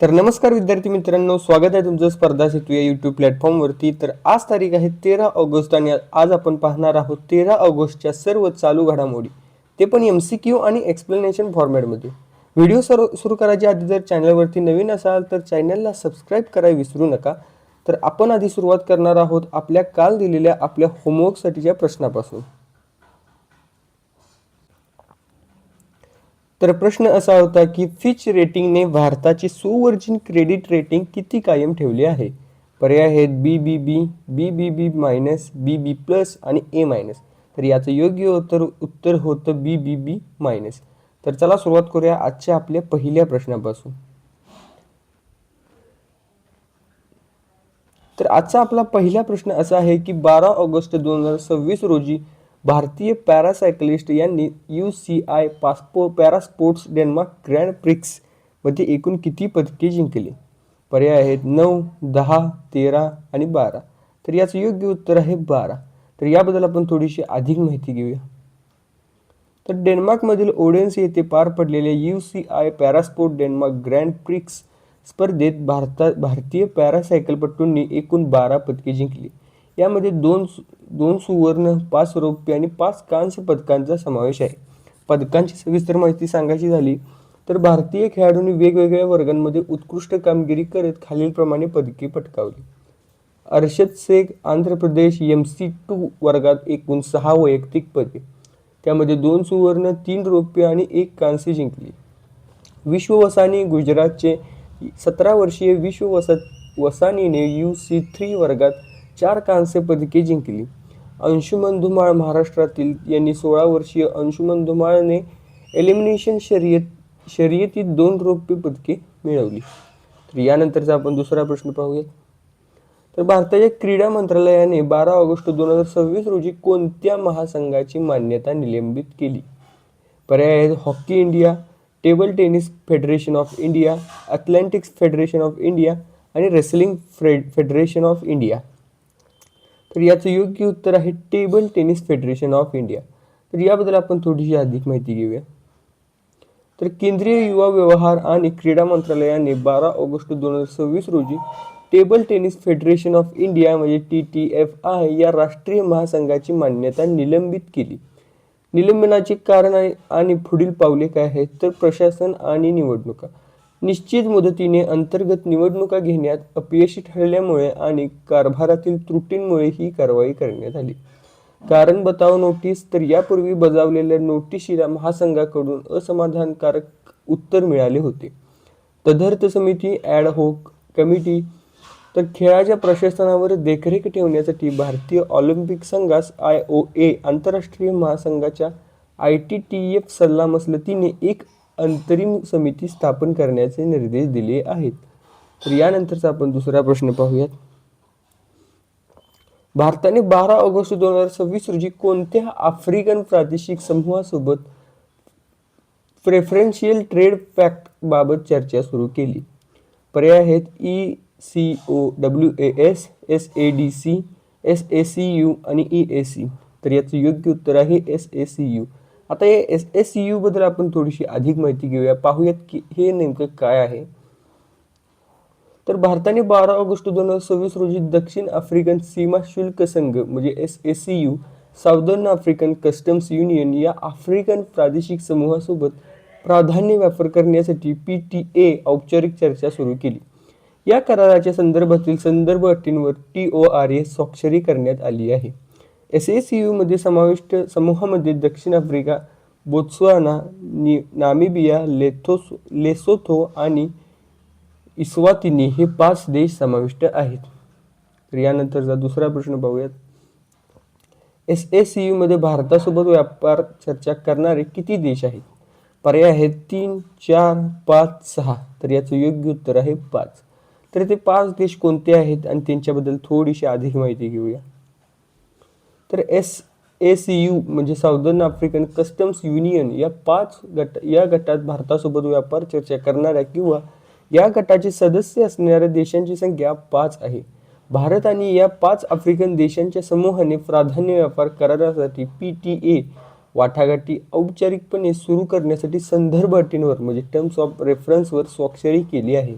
तर नमस्कार विद्यार्थी मित्रांनो, स्वागत आहे तुमचं स्पर्धा सेतू या यूट्यूब प्लॅटफॉर्मवरती. तर आज तारीख आहे 13 ऑगस्ट आणि आज आपण पाहणार आहोत 13 ऑगस्टच्या सर्व चालू घडामोडी, ते पण MCQ आणि एक्सप्लेनेशन फॉर्मॅटमध्ये. व्हिडिओ सुरू करायच्या आधी जर चॅनलवरती नवीन असाल तर चॅनलला सबस्क्राईब करायला विसरू नका. तर आपण आधी सुरुवात करणार आहोत आपल्या काल दिलेल्या आपल्या होमवर्कसाठीच्या प्रश्नापासून. तर प्रश्न असा होता की फिच रेटिंगने भारताची सुवर्जित क्रेडिट रेटिंग किती कायम ठेवली आहे. पर्याय आहेत BBB, BBB minus, BB plus आणि A-. तर याचं योग्य उत्तर होतं BBB मायनस. तर चला सुरुवात करूया आजच्या आपल्या पहिल्या प्रश्नापासून. तर आजचा आपला पहिला प्रश्न असा आहे की 12 ऑगस्ट 2026 रोजी भारतीय पॅरासायकलिस्ट यांनी UCI para sports Denmark grand prix मध्ये एकूण किती पदके जिंकली. पर्याय आहेत 9, 10, 13 आणि 12. तर याचं योग्य उत्तर आहे 12. तर याबद्दल आपण थोडीशी अधिक माहिती घेऊया. तर डेन्मार्कमधील ओडेन्स येथे पार पडलेल्या UCI पॅरास्पोर्ट डेन्मार्क ग्रँड प्रिक्स स्पर्धेत भारतीय पॅरासायकलपटूंनी एकूण 12 पदके जिंकली. यामध्ये दोन सुवर्ण, 5 रौप्य आणि 5 कांस्य पदकांचा समावेश आहे. पदकांची सविस्तर माहिती सांगायची झाली तर भारतीय खेळाडूंनी वेगवेगळ्या वर्गांमध्ये उत्कृष्ट कामगिरी करत खालीलप्रमाणे पदके पटकावली. अर्शद शेख आंध्र प्रदेश MC2 वर्गात एकूण 6 वैयक्तिक पदके, त्यामध्ये 2 सुवर्ण, 3 रौप्य आणि 1 कांस्य जिंकली. विश्व वसानी गुजरातचे 17 वर्षीय विश्व वसानीने UC3 वर्गात 4 कांस्य पदके जिंकली. अंशुमन धुमाळ महाराष्ट्रातील यांनी 16 वर्षीय अंशुमन धुमाळने एलिमिनेशन शर्यतीत 2 रौप्य पदके मिळवली. तर यानंतरचा आपण दुसरा प्रश्न पाहूया. तर भारताच्या क्रीडा मंत्रालयाने 12 ऑगस्ट 2026 रोजी कोणत्या महासंघाची मान्यता निलंबित केली. पर्याय आहेत hockey India, table tennis federation of India, athletics federation of India आणि रेसलिंग फेडरेशन ऑफ इंडिया. तर याचं योग्य उत्तर आहे table tennis federation of India. तर याबद्दल आपण थोडीशी अधिक माहिती घेऊया. तर केंद्रीय युवा व्यवहार आणि क्रीडा मंत्रालयाने 12 ऑगस्ट 2026 रोजी table tennis federation of India म्हणजे TTFI या राष्ट्रीय महासंघाची मान्यता निलंबित केली. निलंबनाचे कारण आणि पुढील पावले काय आहेत तर प्रशासन आणि निवडणुका. निश्चित मुदतीने अंतर्गत निवडणुका घेण्यात अपयशी ठरल्यामुळे आणि कारभारातील त्रुटींमुळे ही कारवाई करण्यात आली. कारण बताव नोटीस. तर यापूर्वी बजावलेल्या नोटिशीला महासंघाकडून असमाधानकारक उत्तर मिळाले होते. तदर्थ समिती ॲड हॉक कमिटी. तर खेळाच्या प्रशासनावर देखरेख ठेवण्यासाठी भारतीय ऑलिम्पिक संघास IOA आंतरराष्ट्रीय महासंघाच्या ITTF सल्लामसलतीने एक अंतरिम समिती स्थापन करण्याचे निर्देश दिले आहेत. तर यानंतरचा आपण दुसरा प्रश्न पाहूयात. भारताने 12 ऑगस्ट 2026 रोजी कोणत्या आफ्रिकन प्रादेशिक समूहासोबत प्रेफरन्शियल ट्रेड पॅक्ट बाबत चर्चा सुरू केली. पर्याय आहेत ECOWAS, SADC, SACU आणि EAC. तर याचं योग्य उत्तर आहे SACU. आता या SACU बद्दल आपण थोडीशी अधिक माहिती घेऊया, पाहूयात की हे नेमकं काय आहे. तर भारताने 12 ऑगस्ट 2026 रोजी दक्षिण आफ्रिकन सीमा शुल्क संघ म्हणजे SACU, southern African customs union या आफ्रिकन प्रादेशिक समूहासोबत प्राधान्य व्यापार करण्यासाठी PTA औपचारिक चर्चा सुरू केली. या कराराच्या संदर्भातील संदर्भ अटींवर TORA स्वाक्षरी करण्यात आली आहे. SACU मध्ये समाविष्ट समूहामध्ये दक्षिण आफ्रिका, बोत्स्वाना, नामिबिया, लेसोथो आणि इस्वातिनी हे 5 देश समाविष्ट आहेत. तर यानंतरचा दुसरा प्रश्न पाहूयात. SACU मध्ये भारतासोबत व्यापार चर्चा करणारे किती देश आहेत. पर्याय आहेत 3, 4, 5, 6. तर याचं योग्य उत्तर आहे 5. तर ते 5 देश कोणते आहेत आणि त्यांच्याबद्दल थोडीशी अधिक माहिती घेऊया. तर SACU म्हणजे साऊदर्न आफ्रिकन कस्टम्स युनियन या गटात भारतासोबत व्यापार चर्चा करणाऱ्या किंवा या गटाचे सदस्य असणाऱ्या देशांची संख्या 5 आहे. भारत आणि या 5 आफ्रिकन देशांच्या समूहाने प्राधान्य व्यापार करारासाठी PTA वाटाघाटी औपचारिकपणे सुरू करण्यासाठी संदर्भ अटींवर म्हणजे टर्म्स ऑफ रेफरन्सवर स्वाक्षरी केली आहे.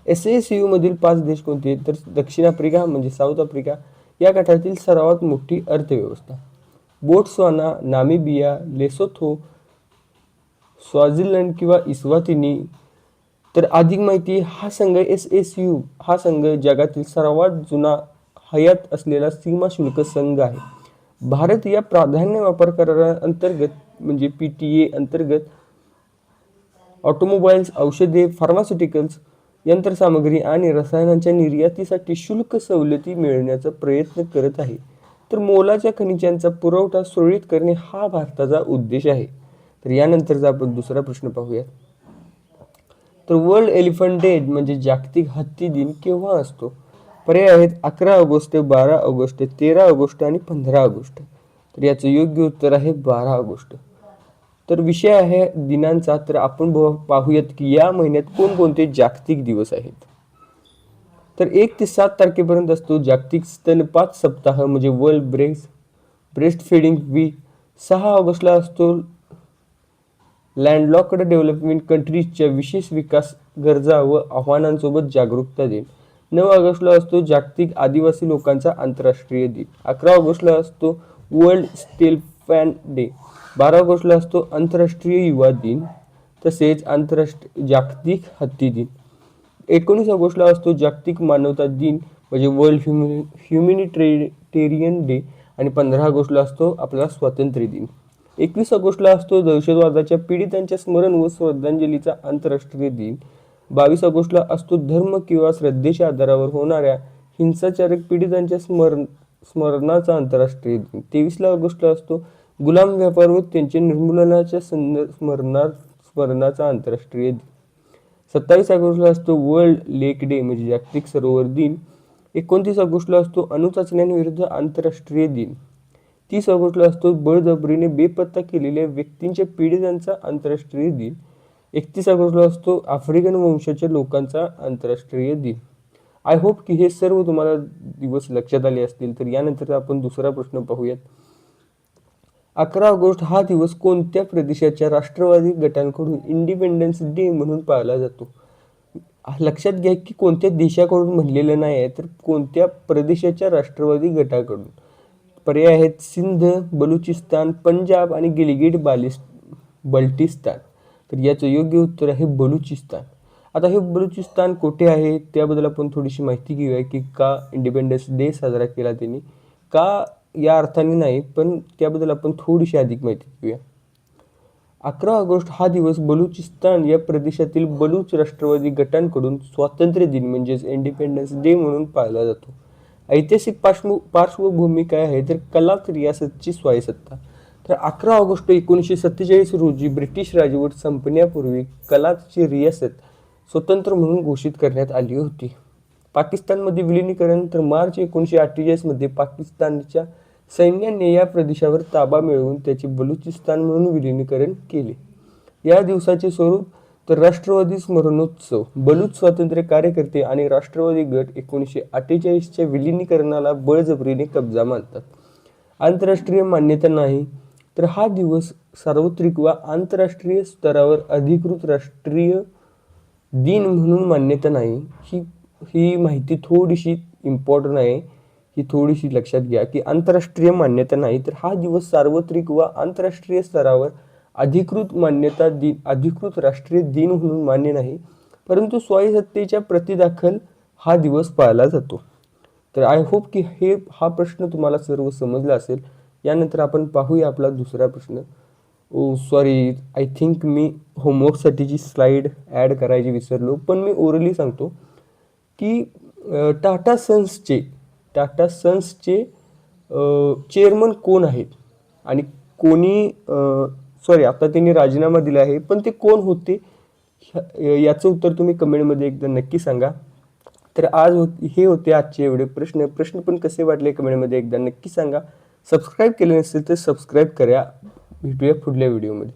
SASU मधील 5 देश कोणते? तर दक्षिण आफ्रिका म्हणजे साऊथ आफ्रिका या गटातील सर्वात मोठी अर्थव्यवस्था. बोट्सवाना, नामिबिया, लेसोथो, स्वाझीलंड किंवा इस्वातिनी. तर अधिक माहिती, हा संघ SASU हा संघ जगातील सर्वात जुना हयात असलेला सीमा शुल्क संघ आहे. भारत या प्राधान्य वापर कराराअंतर्गत म्हणजे PTA अंतर्गत ऑटोमोबाईल्स, औषधे, फार्मास्युटिकल्स, यंत्रसामग्री आणि रसायनांच्या निर्यातीसाठी शुल्क सवलती मिळवण्याचा प्रयत्न करत आहे. तर मोलाच्या खनिजांचा पुरवठा सुरळीत करणे हा भारताचा उद्देश आहे. तर यानंतरचा आपण दुसरा प्रश्न पाहूयात. तर वर्ल्ड एलिफंट डे म्हणजे जागतिक हत्ती दिन केव्हा असतो? पर्याय आहेत 11 ऑगस्ट, 12 ऑगस्ट, 13 ऑगस्ट आणि 15 ऑगस्ट. तर याचं योग्य उत्तर आहे 12 ऑगस्ट. तर विषय आहे दिनांचा. तर आपण पाहूयात की या महिन्यात कोणकोणते जागतिक दिवस आहेत. तर 1 ते 7 तारखेपर्यंत असतो जागतिक स्तनपात सप्ताह म्हणजे वर्ल्ड ब्रेस्ट फीडिंग वीक. 6 ऑगस्टला असतो लँडलॉक्ड डेव्हलपमेंट कंट्रीजच्या विशेष विकास गरजा व आव्हानांसोबत जागरूकता दिन. 9 ऑगस्टला असतो जागतिक आदिवासी लोकांचा आंतरराष्ट्रीय दिन. 11 ऑगस्टला असतो वर्ल्ड स्टील फॅन डे. 12 ऑगस्टला असतो आंतरराष्ट्रीय युवा दिन तसेच जागतिक हत्ती दिन. 19 ऑगस्टला असतो जागतिक मानवता दिन म्हणजे वर्ल्ड ह्युमॅनिटेरियन डे. आणि 15 ऑगस्टला असतो आपला स्वातंत्र्य दिन. 21 ऑगस्टला असतो दहशतवादाच्या पीडितांच्या स्मरण व श्रद्धांजलीचा आंतरराष्ट्रीय दिन. 22 ऑगस्टला असतो धर्म किंवा श्रद्धेच्या आधारावर होणाऱ्या हिंसाचारक पीडितांच्या स्मरणाचा आंतरराष्ट्रीय दिन. 23 ऑगस्टला असतो गुलाम व्यापार व त्यांच्या निर्मूलनाच्या स्मरणाचा आंतरराष्ट्रीय दिन. 27 ऑगस्टला असतो वर्ल्ड लेक डे म्हणजे जागतिक सरोवर दिन. 29 ऑगस्टला असतो अणुचाचण्यांविरुद्ध आंतरराष्ट्रीय दिन. 30 ऑगस्टला असतो बळजबरीने बेपत्ता केलेल्या व्यक्तींच्या पीडितांचा आंतरराष्ट्रीय दिन. 31 ऑगस्टला असतो आफ्रिकन वंशाच्या लोकांचा आंतरराष्ट्रीय दिन. आय होप की हे सर्व तुम्हाला दिवस लक्षात आले असतील. तर यानंतर आपण दुसरा प्रश्न पाहूयात. 11 ऑगस्ट हा दिवस कोणत्या प्रदेशाच्या राष्ट्रवादी गटांकडून इंडिपेंडन्स डे म्हणून पाळला जातो? लक्षात घ्या की कोणत्या देशाकडून म्हणलेलं नाही आहे, तर कोणत्या प्रदेशाच्या राष्ट्रवादी गटाकडून. पर्याय आहेत सिंध, बलुचिस्तान, पंजाब आणि गिलगिट बाल्टिस्तान. तर याचं योग्य उत्तर आहे बलुचिस्तान. आता हे बलुचिस्तान कुठे आहे त्याबद्दल आपण थोडीशी माहिती घेऊया की का इंडिपेंडन्स डे साजरा केला त्यांनी, का या अर्थाने नाही, पण त्याबद्दल आपण थोडीशी अधिक माहिती घेऊया. 11 ऑगस्ट हा दिवस बलुचिस्तान या प्रदेशातील बलूच राष्ट्रवादी गटांकडून स्वातंत्र्य दिन म्हणजेच इंडिपेंडन्स डे म्हणून पाळला जातो. ऐतिहासिक पार्श्वभूमी काय आहे, तर कलात रियासतची स्वायत्तता. तर 11 ऑगस्ट 1947 रोजी ब्रिटिश राजवट संपण्यापूर्वी कलातची रियासत स्वतंत्र म्हणून घोषित करण्यात आली होती. पाकिस्तानमध्ये विलिनीकरण. तर मार्च 1948 मध्ये पाकिस्तानच्या सैन्याने या प्रदेशावर ताबा मिळवून त्याचे बलुचिस्तान म्हणून विलिनीकरण केले. या दिवसाचे स्वरूप तर राष्ट्रवादी स्मरणोत्सव. बलूच स्वातंत्र्य कार्यकर्ते आणि राष्ट्रवादी गट 1948च्या विलिनीकरणाला बळजबरीने कब्जा मानतात. आंतरराष्ट्रीय मान्यता नाही. तर हा दिवस सार्वत्रिक व आंतरराष्ट्रीय स्तरावर अधिकृत राष्ट्रीय दिन म्हणून मान्यता नाही. ही माहिती थोडीशी इम्पॉर्टंट आहे, ही थोडीशी लक्षात घ्या की आंतरराष्ट्रीय मान्यता नाही. तर हा दिवस सार्वत्रिक व आंतरराष्ट्रीय स्तरावर अधिकृत राष्ट्रीय दिन म्हणून मान्य नाही, परंतु स्वायत्ततेच्या प्रतिदाखल हा दिवस पाळला जातो. तर आय होप की हा प्रश्न तुम्हाला सर्व समजला असेल. यानंतर आपण पाहूया आपला दुसरा प्रश्न. सॉरी, आय थिंक मी होमवर्कसाठीची स्लाईड ॲड करायची विसरलो, पण मी ओरली सांगतो की टाटा सन्सचे चेअरमन कोण आहेत आणि कोणी आता त्यांनी राजीनामा दिला आहे, पण ते कोण होते याचं उत्तर तुम्ही कमेंटमध्ये एकदा नक्की सांगा. तर हे होते आजचे एवढे प्रश्न पण कसे वाटले कमेंटमध्ये एकदा नक्की सांगा. सबस्क्राईब केले नसेल तर सबस्क्राईब करा. भेटूया पुढल्या व्हिडिओमध्ये.